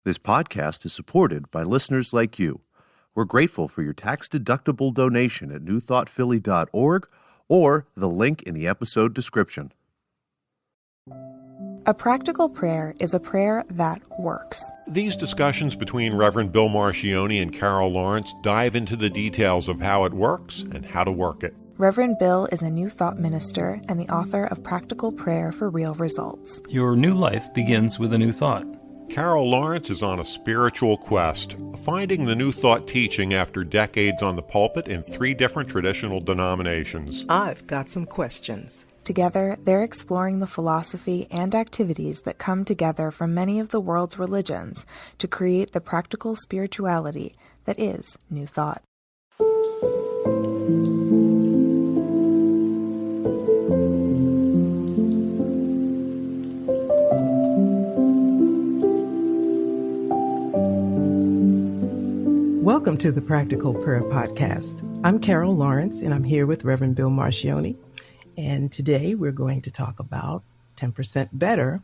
This podcast is supported by listeners like you. We're grateful for your tax-deductible donation at newthoughtphilly.org or the link in the episode description. A practical prayer is a prayer that works. These discussions between Reverend Bill Marcioni and Carol Lawrence dive into the details of how it works and how to work it. Reverend Bill is a New Thought minister and the author of Practical Prayer for Real Results. Your new life begins with a new thought. Carol Lawrence is on a spiritual quest, finding the New Thought teaching after decades on the pulpit in 3 different traditional denominations. I've got some questions. Together, they're exploring the philosophy and activities that come together from many of the world's religions to create the practical spirituality that is New Thought. Welcome to the Practical Prayer Podcast. I'm Carol Lawrence, and I'm here with Reverend Bill Marcioni. And today we're going to talk about 10% better,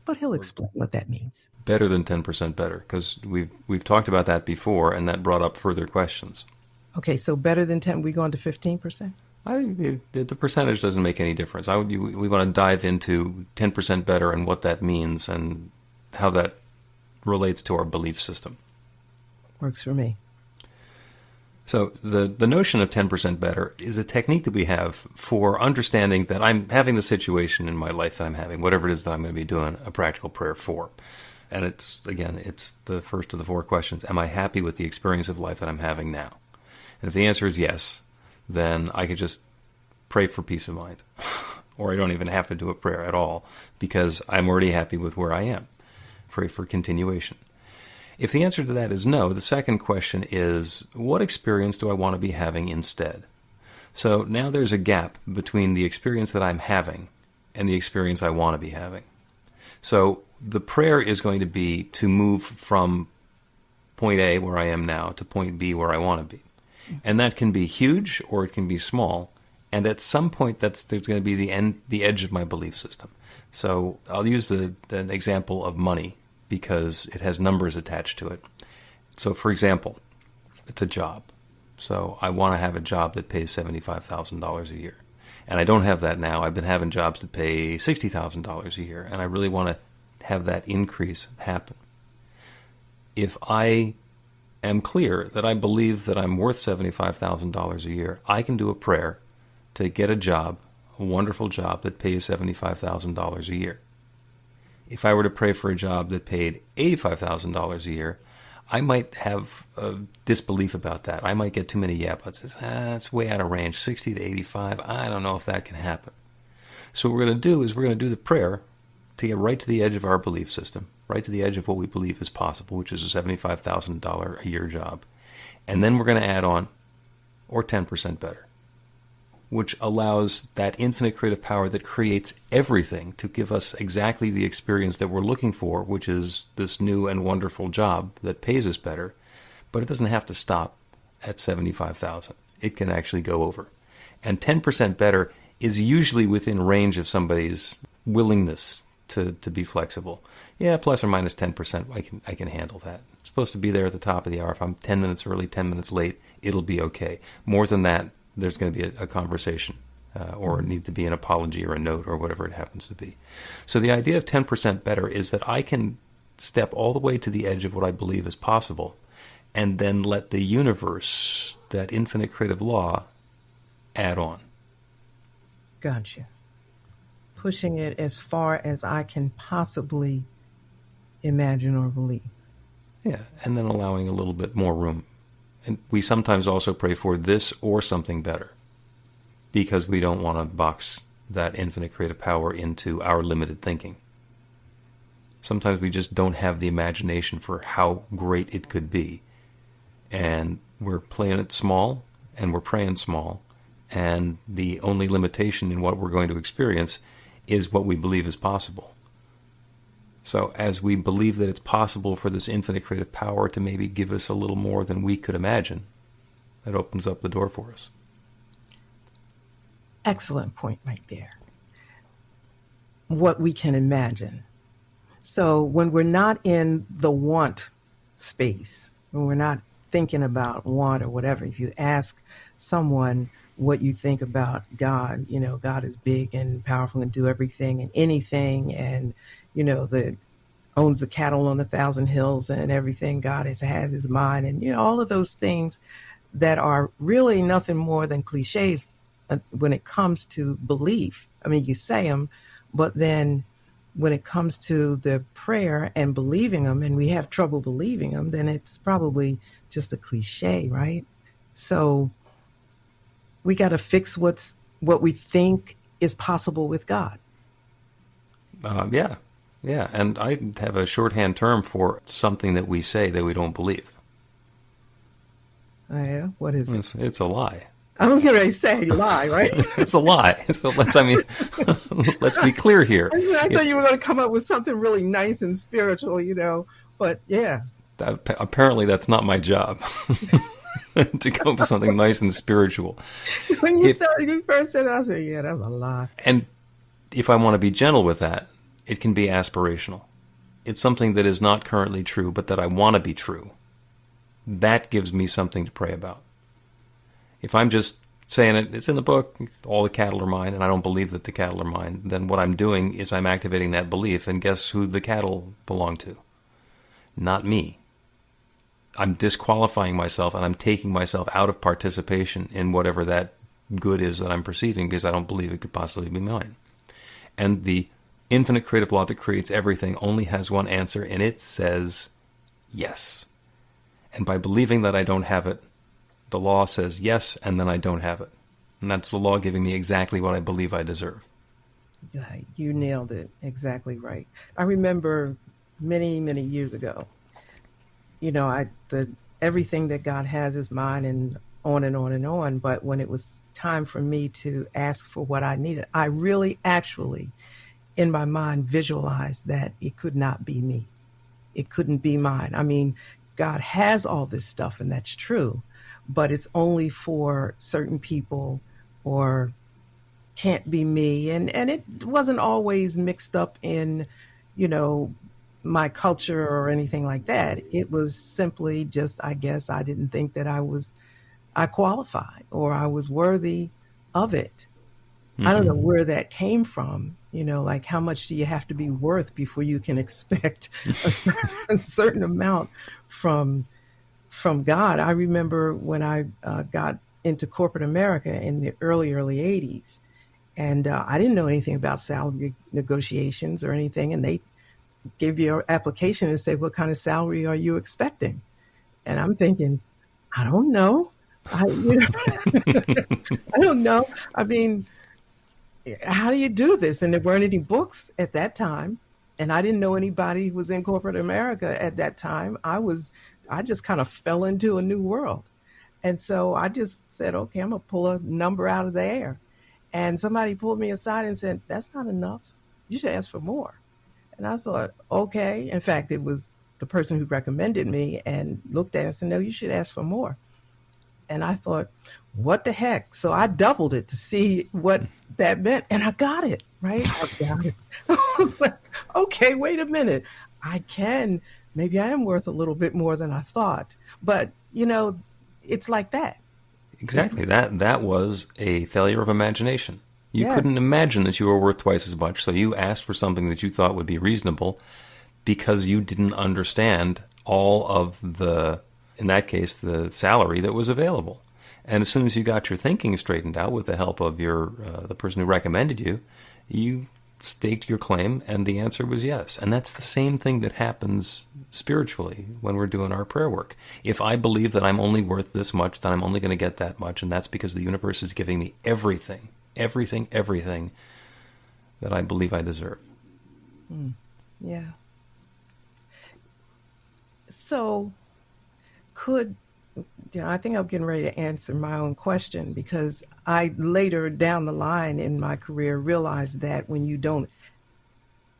but he'll explain what that means. Better than 10% better, because we've talked about that before, and that brought up further questions. Okay, so better than 10, we go on to 15%? The percentage doesn't make any difference. We want to dive into 10% better and what that means and how that relates to our belief system. Works for me. So the notion of 10% better is a technique that we have for understanding that I'm having the situation in my life that I'm having, whatever it is that I'm going to be doing a practical prayer for. And it's the first of the 4 questions. Am I happy with the experience of life that I'm having now? And if the answer is yes, then I could just pray for peace of mind. Or I don't even have to do a prayer at all because I'm already happy with where I am. Pray for continuation. If the answer to that is no, the second question is, what experience do I want to be having instead? So now there's a gap between the experience that I'm having and the experience I want to be having. So the prayer is going to be to move from point A, where I am now, to point B, where I want to be. And that can be huge or it can be small. And at some point, there's going to be the edge of my belief system. So I'll use the example of money, because it has numbers attached to it. So, for example, it's a job. So I want to have a job that pays $75,000 a year. And I don't have that now. I've been having jobs that pay $60,000 a year, and I really want to have that increase happen. If I am clear that I believe that I'm worth $75,000 a year, I can do a prayer to get a job, a wonderful job that pays $75,000 a year. If I were to pray for a job that paid $85,000 a year, I might have a disbelief about that. I might get too many yeah buts. It's way out of range. 60 to 85, I don't know if that can happen. So what we're going to do is we're going to do the prayer to get right to the edge of our belief system, right to the edge of what we believe is possible, which is a $75,000 a year job. And then we're going to add on, or 10% better, which allows that infinite creative power that creates everything to give us exactly the experience that we're looking for, which is this new and wonderful job that pays us better. But it doesn't have to stop at $75,000. It can actually go over. And 10% better is usually within range of somebody's willingness to be flexible. Yeah, plus or minus 10%, I can handle that. It's supposed to be there at the top of the hour. If I'm 10 minutes early, 10 minutes late, it'll be okay. More than that, there's going to be a conversation or need to be an apology or a note or whatever it happens to be. So the idea of 10% better is that I can step all the way to the edge of what I believe is possible and then let the universe, that infinite creative law, add on. Gotcha. Pushing it as far as I can possibly imagine or believe. Yeah, and then allowing a little bit more room. And we sometimes also pray for this or something better because we don't want to box that infinite creative power into our limited thinking. Sometimes we just don't have the imagination for how great it could be. And we're playing it small and we're praying small. And the only limitation in what we're going to experience is what we believe is possible. So as we believe that it's possible for this infinite creative power to maybe give us a little more than we could imagine, that opens up the door for us. Excellent point right there. What we can imagine. So when we're not in the want space, when we're not thinking about want or whatever, if you ask someone what you think about God, God is big and powerful and do everything and anything, and the owns the cattle on 1,000 hills and everything. God has his mind, and all of those things that are really nothing more than cliches when it comes to belief. I mean, you say them, but then when it comes to the prayer and believing them, and we have trouble believing them, then it's probably just a cliche, right? So we got to fix what we think is possible with God. Yeah. And I have a shorthand term for something that we say that we don't believe. Oh, yeah? What is it? It's a lie. I was going to say lie, right? It's a lie. So let's be clear here. I thought you were going to come up with something really nice and spiritual, but yeah. Apparently that's not my job. To come up with something nice and spiritual. When you first said it, I said, yeah, that's a lie. And if I want to be gentle with that, it can be aspirational. It's something that is not currently true, but that I want to be true. That gives me something to pray about. If I'm just saying it's in the book, all the cattle are mine, and I don't believe that the cattle are mine, then what I'm doing is I'm activating that belief, and guess who the cattle belong to? Not me. I'm disqualifying myself, and I'm taking myself out of participation in whatever that good is that I'm perceiving, because I don't believe it could possibly be mine. And the infinite creative law that creates everything only has one answer, and it says yes. And by believing that I don't have it, the law says yes, and then I don't have it. And that's the law giving me exactly what I believe I deserve. Yeah, you nailed it. Exactly right. I remember many, many years ago, everything that God has is mine, and on and on and on. But when it was time for me to ask for what I needed, I really actually, in my mind, visualized that it could not be me. It couldn't be mine. I mean, God has all this stuff, and that's true, but it's only for certain people, or can't be me. And it wasn't always mixed up in, my culture or anything like that. It was simply just, I guess, I didn't think that I qualified or I was worthy of it. Mm-hmm. I don't know where that came from. Like, how much do you have to be worth before you can expect a certain amount from God? I remember when I got into corporate America in the early 80s, and I didn't know anything about salary negotiations or anything, and they give you your application and say, what kind of salary are you expecting? And I'm thinking, I don't know. I don't know. I mean, how do you do this? And there weren't any books at that time, and I didn't know anybody who was in corporate America at that time. I just kind of fell into a new world. And so I just said, okay, I'm going to pull a number out of the air. And somebody pulled me aside and said, that's not enough. You should ask for more. And I thought, okay. In fact, it was the person who recommended me and looked at it and said, no, you should ask for more. And I thought, what the heck? So I doubled it to see what that meant. And I got it, right? I got it. Okay, wait a minute. Maybe I am worth a little bit more than I thought. But, it's like that. Exactly. That was a failure of imagination. You couldn't imagine that you were worth twice as much, so you asked for something that you thought would be reasonable because you didn't understand all of in that case, the salary that was available. And as soon as you got your thinking straightened out with the help of the person who recommended you, you staked your claim, and the answer was yes. And that's the same thing that happens spiritually when we're doing our prayer work. If I believe that I'm only worth this much, then I'm only going to get that much, and that's because the universe is giving me everything that I believe I deserve. Yeah. So I think I'm getting ready to answer my own question, because I later down the line in my career realized that when you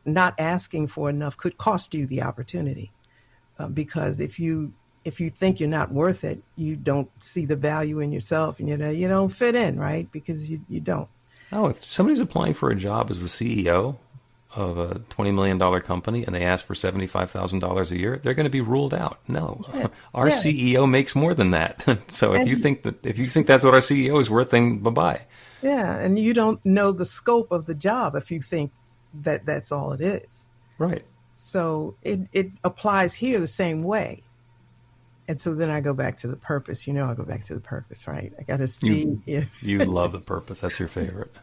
not asking for enough could cost you the opportunity. Because if you think you're not worth it, you don't see the value in yourself, and you don't fit in, right? Because you don't. Oh, if somebody's applying for a job as the CEO of a $20 million company and they ask for $75,000 a year, they're going to be ruled out. No, our CEO makes more than that. So if you think that's what our CEO is worth, then bye-bye. Yeah, and you don't know the scope of the job if you think that that's all it is. Right. So it applies here the same way. And so then I go back to the purpose. I go back to the purpose, right? I got to see. You love the purpose. That's your favorite.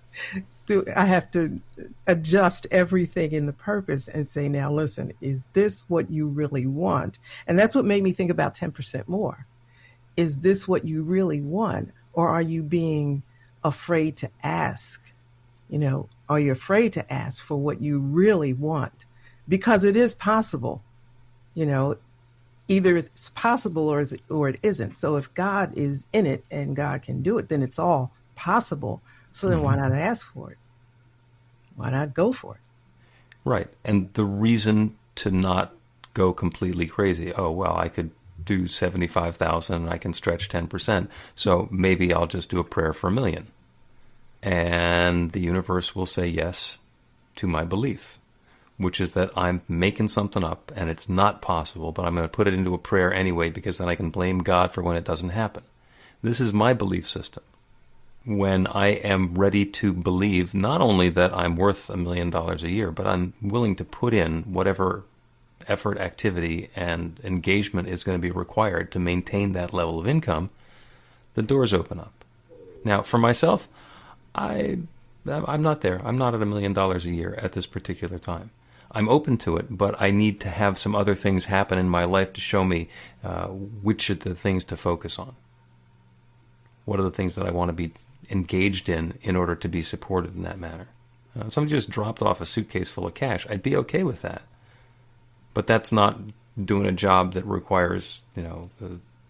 I have to adjust everything in the purpose and say, now, listen, is this what you really want? And that's what made me think about 10% more. Is this what you really want? Or are you being afraid to ask? Are you afraid to ask for what you really want? Because it is possible, either it's possible or it isn't. So if God is in it and God can do it, then it's all possible. So then why not ask for it? Why not go for it? Right. And the reason to not go completely crazy, I could do 75,000 and I can stretch 10%. So maybe I'll just do a prayer for $1 million. And the universe will say yes to my belief, which is that I'm making something up and it's not possible, but I'm going to put it into a prayer anyway because then I can blame God for when it doesn't happen. This is my belief system. When I am ready to believe not only that I'm worth $1 million a year, but I'm willing to put in whatever effort, activity, and engagement is going to be required to maintain that level of income, the doors open up. Now, for myself, I'm not there. I'm not at $1 million a year at this particular time. I'm open to it, but I need to have some other things happen in my life to show me which are the things to focus on. What are the things that I want to be engaged in order to be supported in that manner? If somebody just dropped off a suitcase full of cash, I'd be okay with that. But that's not doing a job that requires,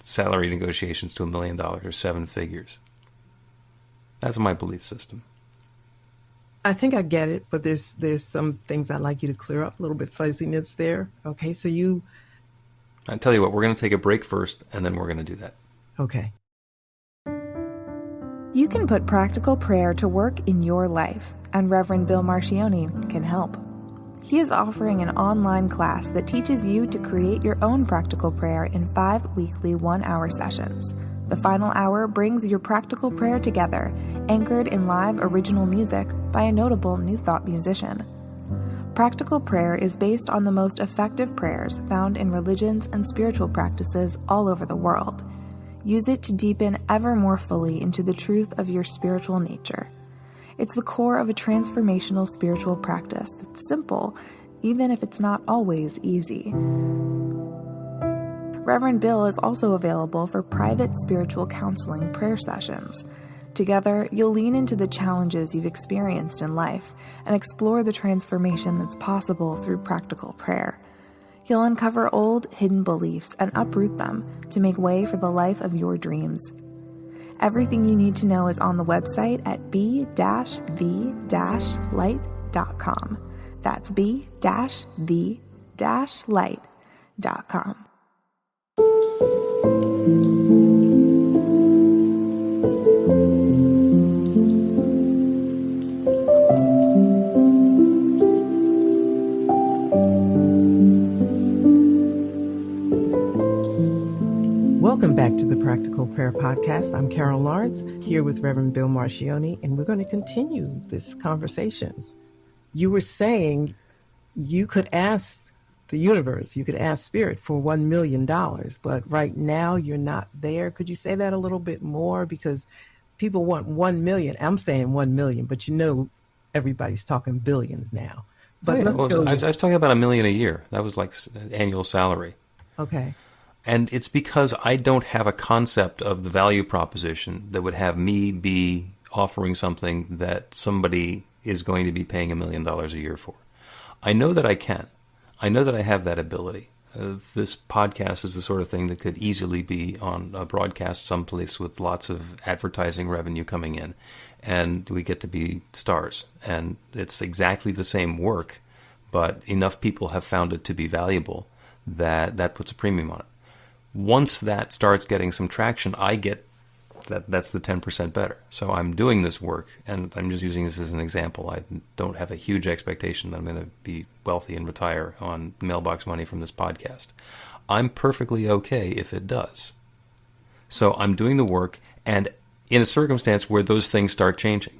salary negotiations to $1 million or 7 figures. That's my belief system. I think I get it, but there's some things I'd like you to clear up, a little bit fuzziness there. Okay, so I tell you what, we're going to take a break first, and then we're going to do that. Okay. You can put practical prayer to work in your life, and Reverend Bill Marcioni can help. He is offering an online class that teaches you to create your own practical prayer in 5 weekly 1-hour sessions. The final hour brings your practical prayer together, anchored in live original music by a notable New Thought musician. Practical prayer is based on the most effective prayers found in religions and spiritual practices all over the world. Use it to deepen ever more fully into the truth of your spiritual nature. It's the core of a transformational spiritual practice that's simple, even if it's not always easy. Reverend Bill is also available for private spiritual counseling prayer sessions. Together, you'll lean into the challenges you've experienced in life and explore the transformation that's possible through practical prayer. You'll uncover old, hidden beliefs and uproot them to make way for the life of your dreams. Everything you need to know is on the website at b-the-light.com. That's b-the-light.com. Welcome back to the Practical Prayer Podcast. I'm Carol Lawrence, here with Reverend Bill Marcioni, and we're going to continue this conversation. You were saying you could ask the universe, you could ask Spirit for $1 million, but right now you're not there. Could you say that a little bit more? Because people want 1 million. I'm saying 1 million, but everybody's talking billions now. But I was talking about $1 million a year. That was like annual salary. Okay. And it's because I don't have a concept of the value proposition that would have me be offering something that somebody is going to be paying $1 million a year for. I know that I can. I know that I have that ability. This podcast is the sort of thing that could easily be on a broadcast someplace with lots of advertising revenue coming in, and we get to be stars. And it's exactly the same work, but enough people have found it to be valuable that puts a premium on it. Once that starts getting some traction, I get That's the 10% better. So I'm doing this work, and I'm just using this as an example. I don't have a huge expectation that I'm going to be wealthy and retire on mailbox money from this podcast. I'm perfectly okay if it does. So I'm doing the work, and in a circumstance where those things start changing,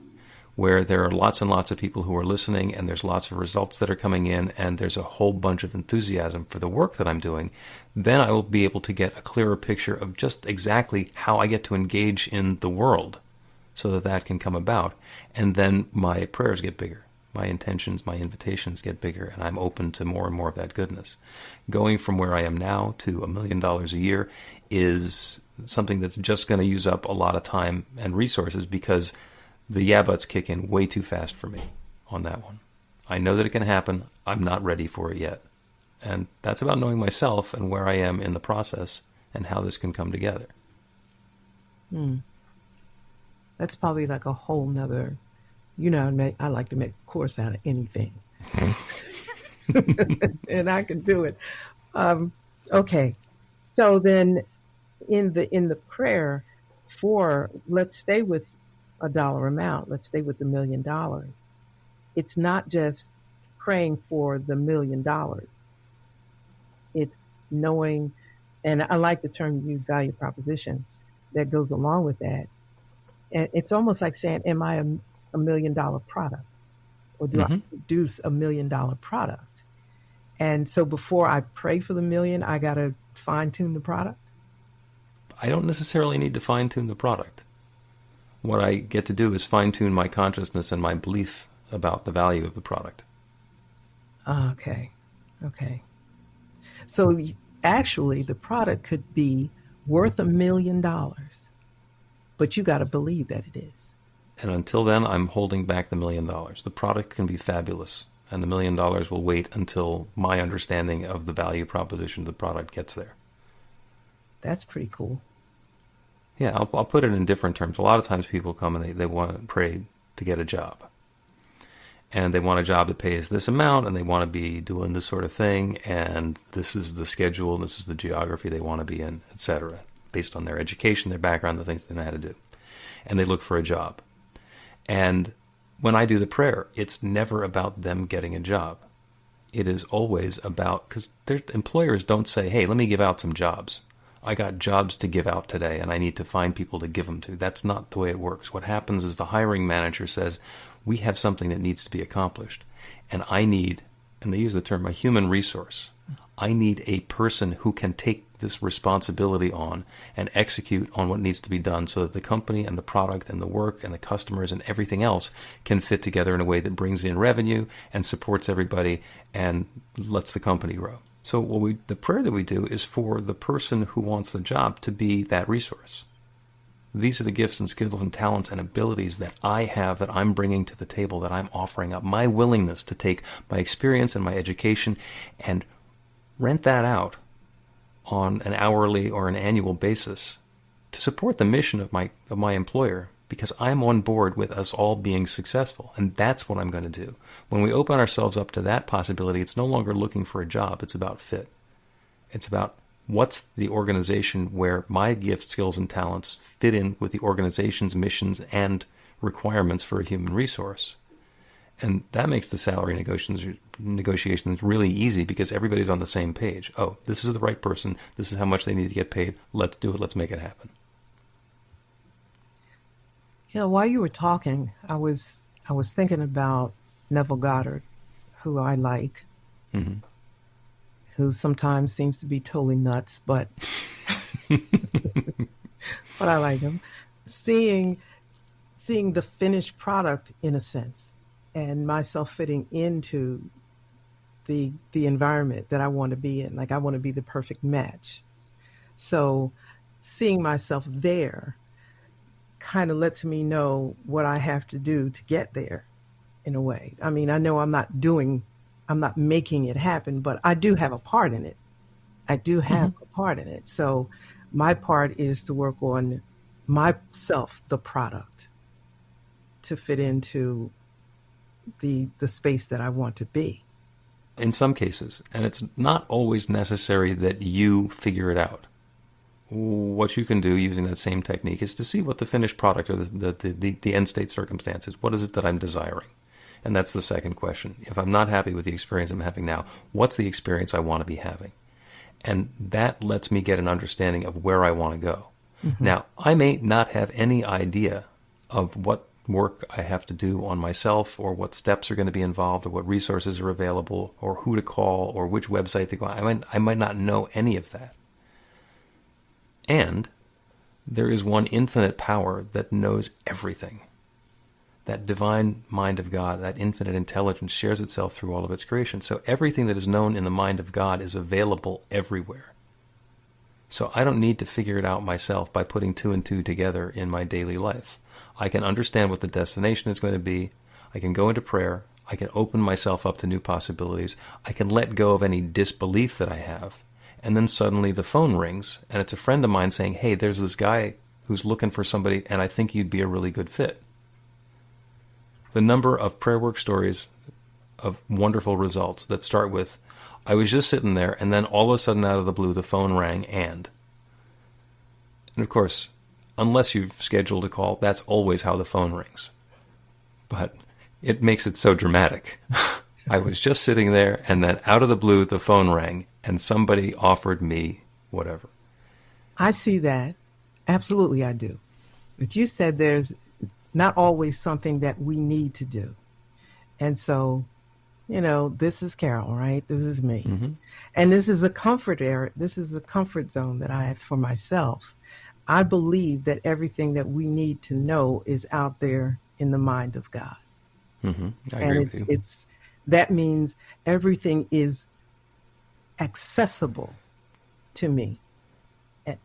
where there are lots and lots of people who are listening, and there's lots of results that are coming in, and there's a whole bunch of enthusiasm for the work that I'm doing, then I will be able to get a clearer picture of just exactly how I get to engage in the world so that that can come about. And then my prayers get bigger. My intentions, my invitations get bigger, and I'm open to more and more of that goodness. Going from where I am now to $1 million a year is something that's just going to use up a lot of time and resources, because the yeah buts kick in way too fast for me on that one. I know that it can happen. I'm not ready for it yet. And that's about knowing myself and where I am in the process and how this can come together. That's probably like a whole nother, I like to make a course out of anything. And I can do it. Okay. So then in the prayer let's stay with a dollar amount. Let's stay with $1 million. It's not just praying for the $1 million. It's knowing, and I like the term you use, value proposition, that goes along with that. And it's almost like saying, am I a $1 million product? Or do I produce $1 million product? And so before I pray for the million, I got to fine tune the product? I don't necessarily need to fine tune the product. What I get to do is fine tune my consciousness and my belief about the value of the product. Okay. So actually, the product could be worth $1 million, but you got to believe that it is. And until then, I'm holding back the $1 million. The product can be fabulous, and the $1 million will wait until my understanding of the value proposition of the product gets there. That's pretty cool. Yeah, I'll put it in different terms. A lot of times people come and they want to pray to get a job. And they want a job that pays this amount, and they want to be doing this sort of thing, and this is the schedule, this is the geography they want to be in, etc., based on their education, their background, the things they know how to do. And they look for a job. And when I do the prayer, it's never about them getting a job. It is always about, because their employers don't say, hey, let me give out some jobs. I got jobs to give out today, and I need to find people to give them to. That's not the way it works. What happens is the hiring manager says, we have something that needs to be accomplished, and I need, and they use the term, a human resource. I need a person who can take this responsibility on and execute on what needs to be done so that the company and the product and the work and the customers and everything else can fit together in a way that brings in revenue and supports everybody and lets the company grow. So the prayer that we do is for the person who wants the job to be that resource. These are the gifts and skills and talents and abilities that I have, that I'm bringing to the table, that I'm offering up. My willingness to take my experience and my education and rent that out on an hourly or an annual basis to support the mission of my employer, because I'm on board with us all being successful. And that's what I'm going to do. When we open ourselves up to that possibility, it's no longer looking for a job. It's about fit. It's about what's the organization where my gifts, skills, and talents fit in with the organization's missions and requirements for a human resource. And that makes the salary negotiations really easy, because everybody's on the same page. Oh, this is the right person. This is how much they need to get paid. Let's do it. Let's make it happen. While you were talking, I was thinking about Neville Goddard, who I like, who sometimes seems to be totally nuts, but but I like him. Seeing the finished product, in a sense, and myself fitting into the environment that I want to be in. Like, I want to be the perfect match. So seeing myself there kind of lets me know what I have to do to get there, in a way. I mean, I know I'm not making it happen, but I do have a part in it. I do have a part in it. So my part is to work on myself, the product, to fit into the space that I want to be. In some cases, and it's not always necessary that you figure it out. what you can do using that same technique is to see what the finished product or the end state circumstance is. What is it that I'm desiring? And that's the second question. If I'm not happy with the experience I'm having now, what's the experience I want to be having? And that lets me get an understanding of where I want to go. Mm-hmm. Now, I may not have any idea of what work I have to do on myself, or what steps are going to be involved, or what resources are available, or who to call, or which website to go. I might not know any of that. And there is one infinite power that knows everything. That divine mind of God, that infinite intelligence, shares itself through all of its creation. So everything that is known in the mind of God is available everywhere. So I don't need to figure it out myself by putting two and two together in my daily life. I can understand what the destination is going to be. I can go into prayer. I can open myself up to new possibilities. I can let go of any disbelief that I have. And then suddenly the phone rings, and it's a friend of mine saying, hey, there's this guy who's looking for somebody, and I think you'd be a really good fit. The number of prayer work stories of wonderful results that start with, I was just sitting there, and then all of a sudden out of the blue, the phone rang, and of course, unless you've scheduled a call, that's always how the phone rings. But it makes it so dramatic. I was just sitting there, and then out of the blue, the phone rang, and somebody offered me whatever. I see that. Absolutely, I do. But you said there's not always something that we need to do. And so, this is Carol, right? This is me. Mm-hmm. And this is a comfort area. This is a comfort zone that I have for myself. I believe that everything that we need to know is out there in the mind of God. Mm-hmm. I agree with you. That means everything is accessible to me,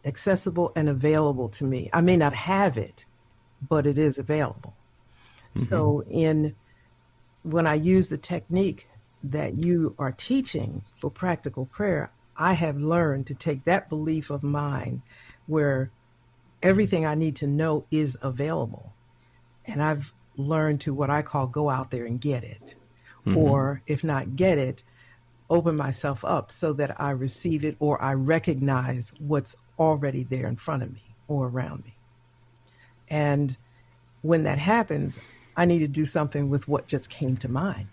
accessible and available to me. I may not have it, but it is available. Mm-hmm. So when I use the technique that you are teaching for practical prayer, I have learned to take that belief of mine where everything I need to know is available. And I've learned to what I call go out there and get it. Mm-hmm. Or if not get it, open myself up so that I receive it or I recognize what's already there in front of me or around me. And when that happens, I need to do something with what just came to mind,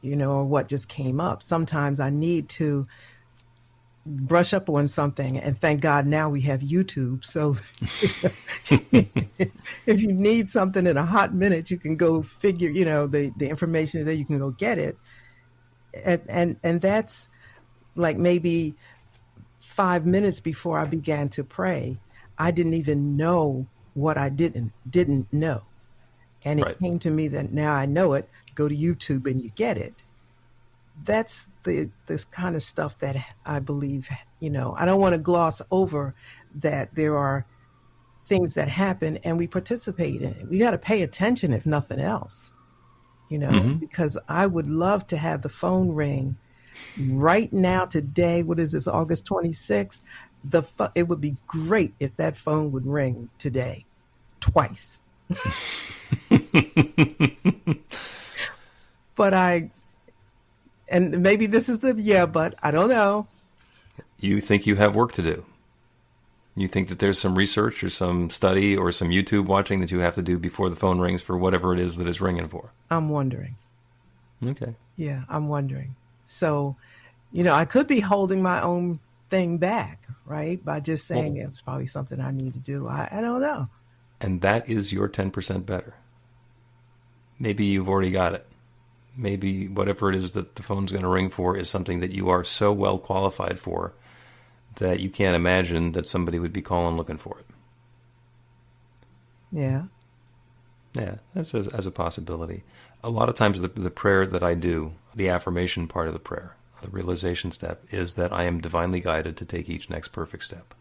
or what just came up. Sometimes I need to brush up on something, and thank God now we have YouTube. So if you need something in a hot minute, you can go figure, the information is there, you can go get it. And that's like maybe 5 minutes before I began to pray, I didn't even know what I didn't know. And it right. came to me that now I know it, go to YouTube and you get it. That's this kind of stuff that I believe, I don't want to gloss over that there are things that happen and we participate in it. We got to pay attention if nothing else, mm-hmm. because I would love to have the phone ring right now today. What is this, August 26th? It would be great if that phone would ring today, twice. But and maybe this is but I don't know. You think you have work to do. You think that there's some research or some study or some YouTube watching that you have to do before the phone rings for whatever it is that it's ringing for. I'm wondering. Okay. Yeah, I'm wondering. So, I could be holding my own thing back, right? By just saying it's probably something I need to do. I don't know. And that is your 10% better. Maybe you've already got it. Maybe whatever it is that the phone's going to ring for is something that you are so well qualified for that you can't imagine that somebody would be calling looking for it. Yeah. Yeah, that's as a possibility. A lot of times the prayer that I do, the affirmation part of the prayer, the realization step, is that I am divinely guided to take each next perfect step.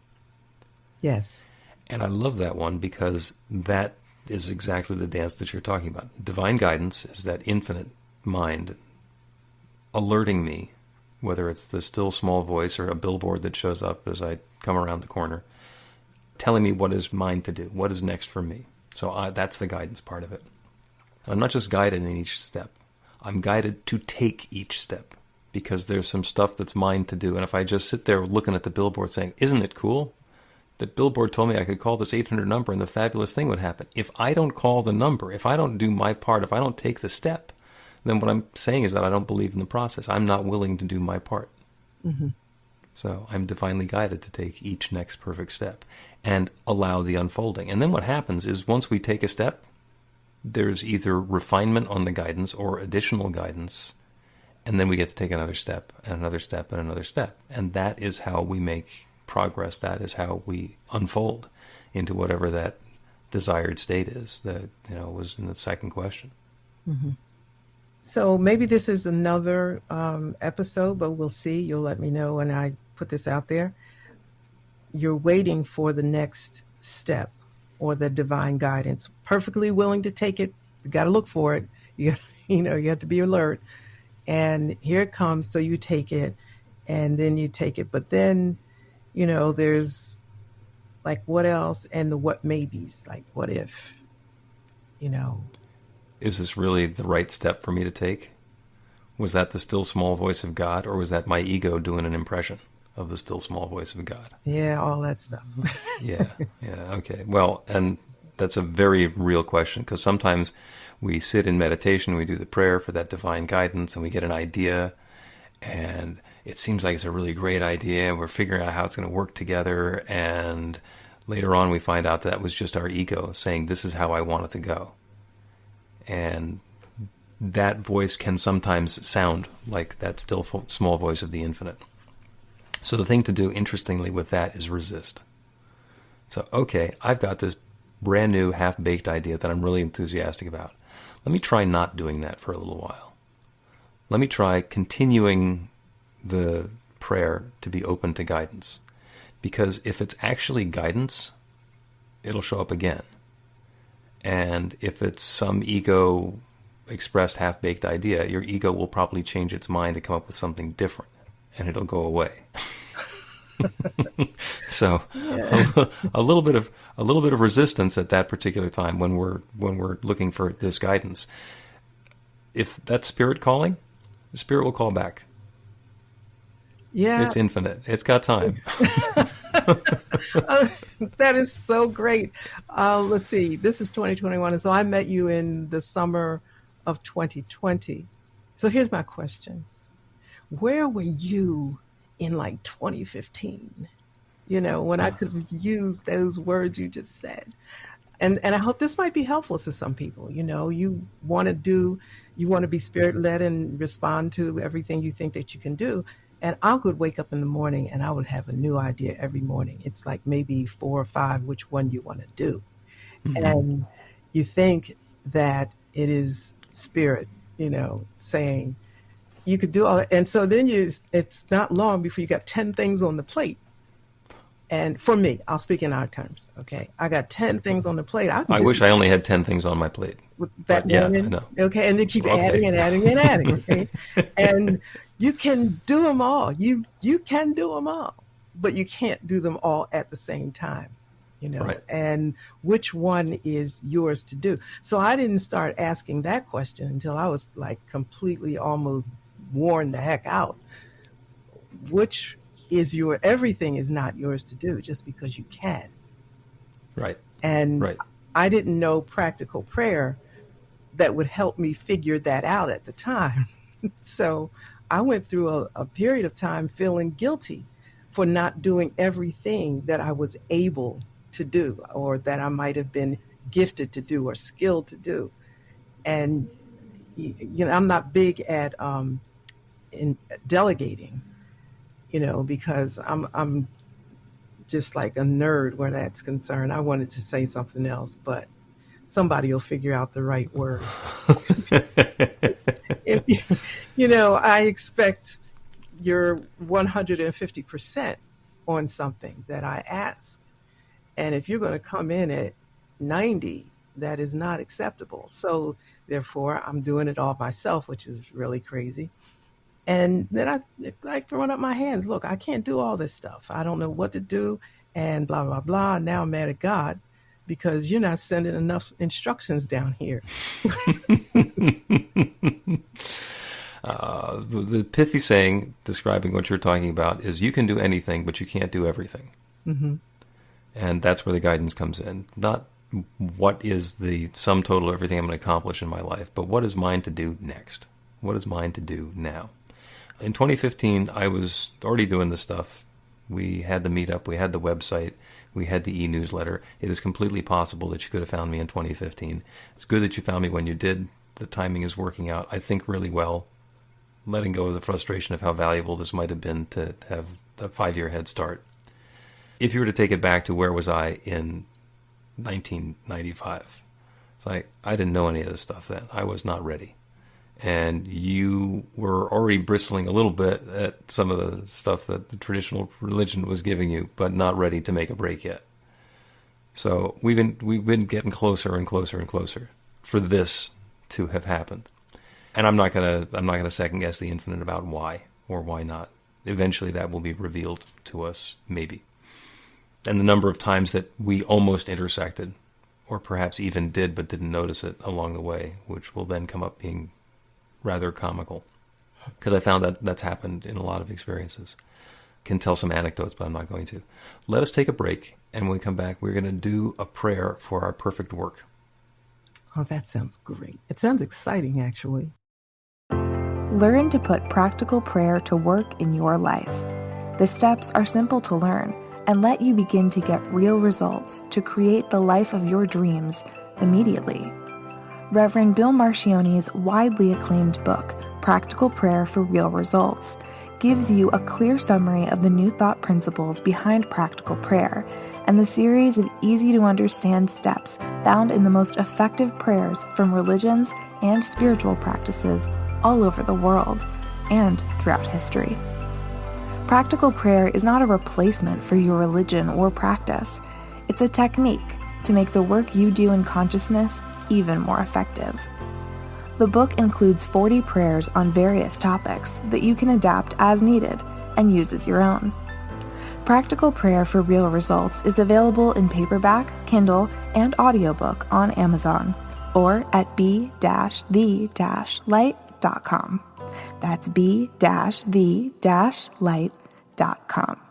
Yes. And I love that one because that is exactly the dance that you're talking about. Divine guidance is that infinite mind alerting me, whether it's the still small voice or a billboard that shows up as I come around the corner, telling me what is mine to do, what is next for me. So that's the guidance part of it. I'm not just guided in each step. I'm guided to take each step because there's some stuff that's mine to do. And if I just sit there looking at the billboard saying, isn't it cool? that Billboard told me I could call this 800 number and the fabulous thing would happen. If I don't call the number, if I don't do my part, if I don't take the step, then what I'm saying is that I don't believe in the process. I'm not willing to do my part. Mm-hmm. So I'm divinely guided to take each next perfect step and allow the unfolding. And then what happens is once we take a step, there's either refinement on the guidance or additional guidance, and then we get to take another step and another step and another step. And that is how we make progress. That is how we unfold into whatever that desired state is that was in the second question. Mm-hmm. So maybe this is another episode, but we'll see. You'll let me know when I put this out there. You're waiting for the next step or the divine guidance. Perfectly willing to take it. You got to look for it. You have to be alert. And here it comes. So you take it, and then you take it. But then, there's like what else, and the what maybes. Like what if, Is this really the right step for me to take? Was that the still small voice of God, or was that my ego doing an impression of the still small voice of God? Yeah, all that stuff. Yeah, okay. Well, and that's a very real question, because sometimes we sit in meditation, we do the prayer for that divine guidance, and we get an idea, and it seems like it's a really great idea. We're figuring out how it's going to work together, and later on we find out that was just our ego saying, this is how I want it to go. And that voice can sometimes sound like that still small voice of the infinite. So the thing to do, interestingly, with that is resist. So, okay, I've got this brand new half-baked idea that I'm really enthusiastic about. Let me try not doing that for a little while. Let me try continuing the prayer to be open to guidance. Because if it's actually guidance, it'll show up again. And if it's some ego-expressed half-baked idea, your ego will probably change its mind to come up with something different, and it'll go away. So a little bit of resistance at that particular time when we're looking for this guidance. If that's spirit calling, the spirit will call back. Yeah, it's infinite. It's got time. That is so great. Let's see. This is 2021, and so I met you in the summer of 2020. So here's my question: where were you in like 2015? When I could have used those words you just said. And I hope this might be helpful to some people. You want to be spirit-led and respond to everything you think that you can do. And I could wake up in the morning and I would have a new idea every morning. It's like maybe 4 or 5, which one you want to do. Mm-hmm. And you think that it is spirit, saying you could do all that. And so then it's not long before you got 10 things on the plate. And for me, I'll speak in our terms. Okay. I got 10 things on the plate. I wish I only had 10 things on my plate. That morning. I know. Okay. And then keep adding and adding and adding. Okay. And you can do them all. You can do them all, but you can't do them all at the same time, Right. And which one is yours to do? So I didn't start asking that question until I was like completely almost worn the heck out. Which is everything is not yours to do just because you can. Right. And right. I didn't know practical prayer that would help me figure that out at the time. So I went through a period of time feeling guilty for not doing everything that I was able to do, or that I might have been gifted to do or skilled to do. And, I'm not big at in delegating, because I'm just like a nerd where that's concerned. I wanted to say something else, but somebody will figure out the right word. I expect your 150% on something that I ask. And if you're going to come in at 90, that is not acceptable. So therefore, I'm doing it all myself, which is really crazy. And then I like throwing up my hands. Look, I can't do all this stuff. I don't know what to do, and blah, blah, blah. Now I'm mad at God because you're not sending enough instructions down here. The pithy saying describing what you're talking about is you can do anything, but you can't do everything. Mm-hmm. And that's where the guidance comes in. Not what is the sum total of everything I'm going to accomplish in my life, but what is mine to do next? What is mine to do now? In 2015, I was already doing this stuff. We had the meetup, we had the website, we had the e-newsletter. It is completely possible that you could have found me in 2015. It's good that you found me when you did. The timing is working out, I think, really well. Letting go of the frustration of how valuable this might have been to have a 5-year head start. If you were to take it back to where was I in 1995, it's like I didn't know any of this stuff then. I was not ready. And you were already bristling a little bit at some of the stuff that the traditional religion was giving you, but not ready to make a break yet. So we've been getting closer and closer and closer for this to have happened. And I'm not gonna second guess the infinite about why or why not. Eventually that will be revealed to us, maybe. And the number of times that we almost intersected, or perhaps even did but didn't notice it along the way, which will then come up being rather comical. Because I found that that's happened in a lot of experiences. Can tell some anecdotes, but I'm not going to. Let us take a break, and when we come back, we're going to do a prayer for our perfect work. Oh, that sounds great. It sounds exciting, actually. Learn to put practical prayer to work in your life. The steps are simple to learn and let you begin to get real results to create the life of your dreams immediately. Reverend Bill Marcioni's widely acclaimed book, Practical Prayer for Real Results, gives you a clear summary of the New Thought principles behind practical prayer and the series of easy-to-understand steps found in the most effective prayers from religions and spiritual practices all over the world and throughout history. Practical prayer is not a replacement for your religion or practice. It's a technique to make the work you do in consciousness even more effective. The book includes 40 prayers on various topics that you can adapt as needed and use as your own. Practical Prayer for Real Results is available in paperback, Kindle, and audiobook on Amazon or at b-the-light.com. That's b-the-light.com.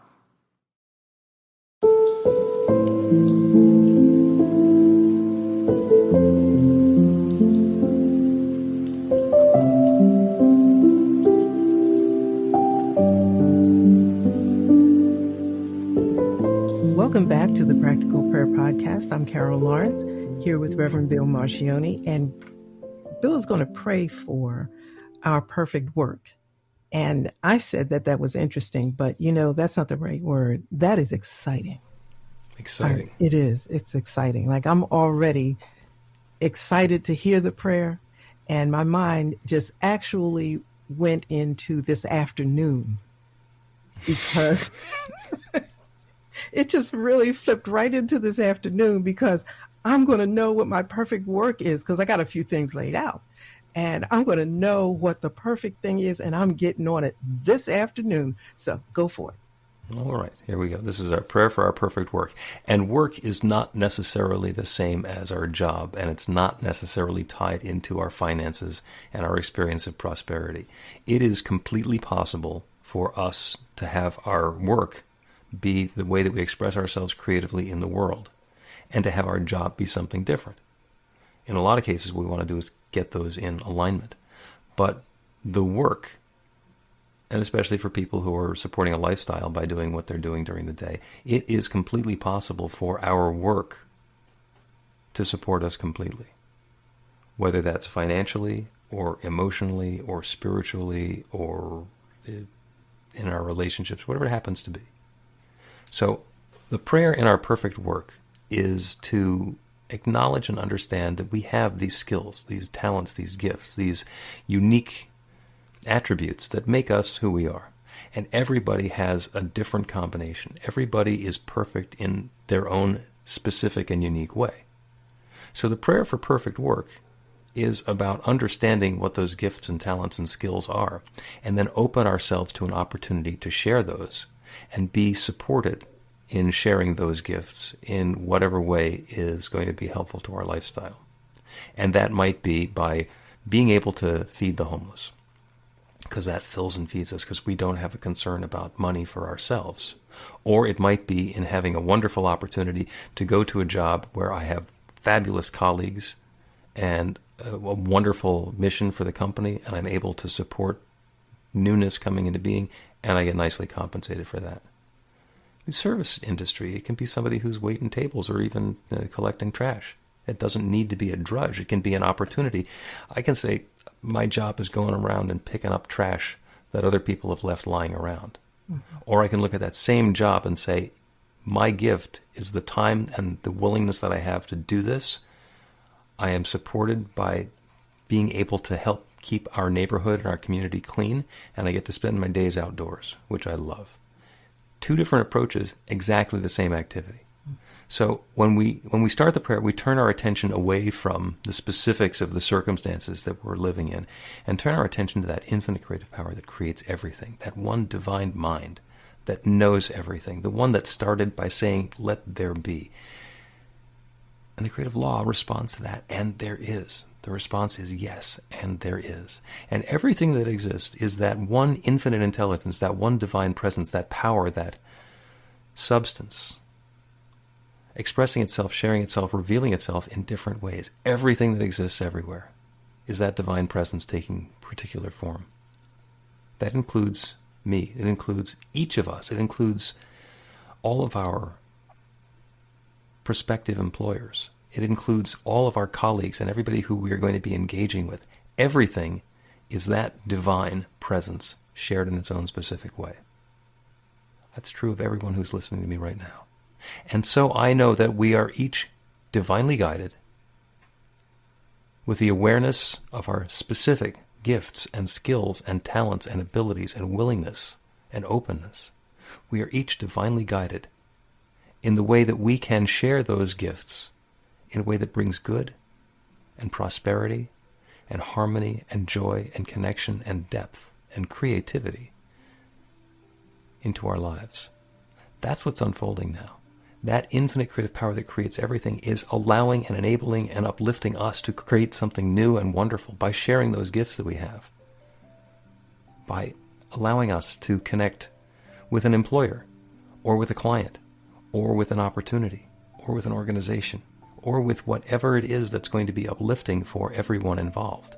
Welcome back to the Practical Prayer Podcast. I'm Carol Lawrence, here with Reverend Bill Marcioni, and Bill is going to pray for our perfect work. And I said that was interesting, but that's not the right word. That is exciting. Exciting. It is. It's exciting. Like, I'm already excited to hear the prayer, and my mind just actually went into this afternoon because it just really flipped right into this afternoon because I'm going to know what my perfect work is because I got a few things laid out. And I'm going to know what the perfect thing is, and I'm getting on it this afternoon. So go for it. All right, here we go. This is our prayer for our perfect work. And work is not necessarily the same as our job, and it's not necessarily tied into our finances and our experience of prosperity. It is completely possible for us to have our work be the way that we express ourselves creatively in the world, and to have our job be something different. In a lot of cases, what we want to do is get those in alignment. But the work, and especially for people who are supporting a lifestyle by doing what they're doing during the day, it is completely possible for our work to support us completely. Whether that's financially, or emotionally, or spiritually, or in our relationships, whatever it happens to be. So the prayer in our perfect work is to acknowledge and understand that we have these skills, these talents, these gifts, these unique attributes that make us who we are. And everybody has a different combination. Everybody is perfect in their own specific and unique way. So the prayer for perfect work is about understanding what those gifts and talents and skills are, and then open ourselves to an opportunity to share those and be supported in sharing those gifts in whatever way is going to be helpful to our lifestyle. And that might be by being able to feed the homeless, because that fills and feeds us, because we don't have a concern about money for ourselves. Or it might be in having a wonderful opportunity to go to a job where I have fabulous colleagues and a wonderful mission for the company, and I'm able to support newness coming into being, and I get nicely compensated for that. The service industry, it can be somebody who's waiting tables or even collecting trash. It doesn't need to be a drudge. It can be an opportunity. I can say my job is going around and picking up trash that other people have left lying around. Mm-hmm. Or I can look at that same job and say, my gift is the time and the willingness that I have to do this. I am supported by being able to help keep our neighborhood and our community clean, and I get to spend my days outdoors, which I love. Two different approaches, exactly the same activity. So when we start the prayer, we turn our attention away from the specifics of the circumstances that we're living in and turn our attention to that infinite creative power that creates everything, that one divine mind that knows everything, the one that started by saying, let there be. And the creative law responds to that, and there is. The response is yes, and there is. And everything that exists is that one infinite intelligence, that one divine presence, that power, that substance, expressing itself, sharing itself, revealing itself in different ways. Everything that exists everywhere is that divine presence taking particular form. That includes me. It includes each of us. It includes all of our prospective employers. It includes all of our colleagues and everybody who we are going to be engaging with. Everything is that divine presence shared in its own specific way. That's true of everyone who's listening to me right now. And so I know that we are each divinely guided with the awareness of our specific gifts and skills and talents and abilities and willingness and openness. We are each divinely guided in the way that we can share those gifts in a way that brings good and prosperity and harmony and joy and connection and depth and creativity into our lives. That's what's unfolding now. That infinite creative power that creates everything is allowing and enabling and uplifting us to create something new and wonderful by sharing those gifts that we have, by allowing us to connect with an employer or with a client or with an opportunity or with an organization or with whatever it is that's going to be uplifting for everyone involved.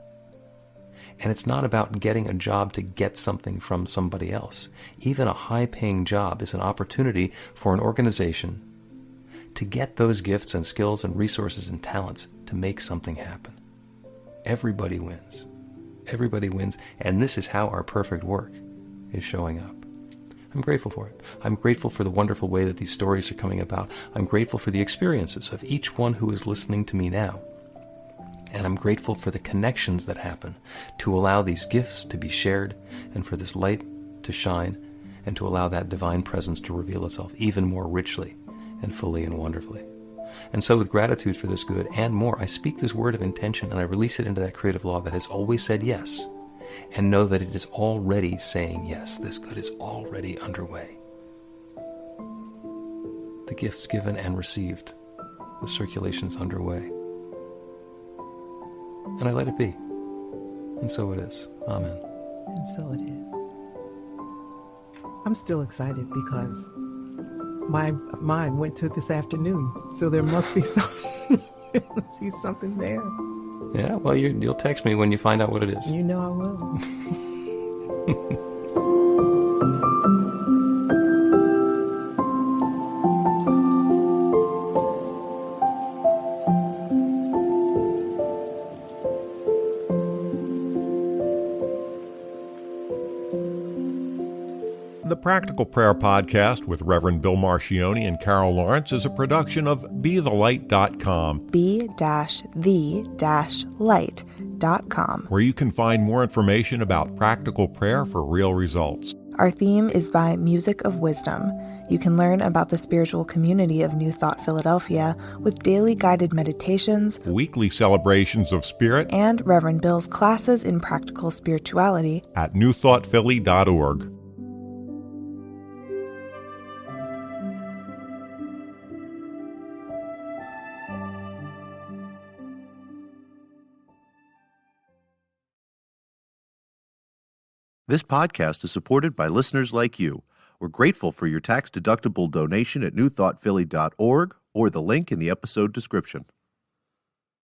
And it's not about getting a job to get something from somebody else. Even a high-paying job is an opportunity for an organization to get those gifts and skills and resources and talents to make something happen. Everybody wins. Everybody wins, and this is how our perfect work is showing up. I'm grateful for it. I'm grateful for the wonderful way that these stories are coming about. I'm grateful for the experiences of each one who is listening to me now. And I'm grateful for the connections that happen to allow these gifts to be shared and for this light to shine and to allow that divine presence to reveal itself even more richly and fully and wonderfully. And so with gratitude for this good and more, I speak this word of intention and I release it into that creative law that has always said yes, and know that it is already saying yes. This good is already underway. The gifts given and received. The circulation's underway. And I let it be. And so it is. Amen. And so it is. I'm still excited because my mind went to this afternoon, so there must be something there. Yeah, well, you'll text me when you find out what it is. You know I will. The Practical Prayer Podcast with Reverend Bill Marcioni and Carol Lawrence is a production of BeTheLight.com. be-the-light.com, where you can find more information about practical prayer for real results. Our theme is by Music of Wisdom. You can learn about the spiritual community of New Thought Philadelphia with daily guided meditations, Weekly celebrations of spirit, and Reverend Bill's classes in practical spirituality at newthoughtphilly.org. This podcast is supported by listeners like you. We're grateful for your tax-deductible donation at newthoughtphilly.org or the link in the episode description.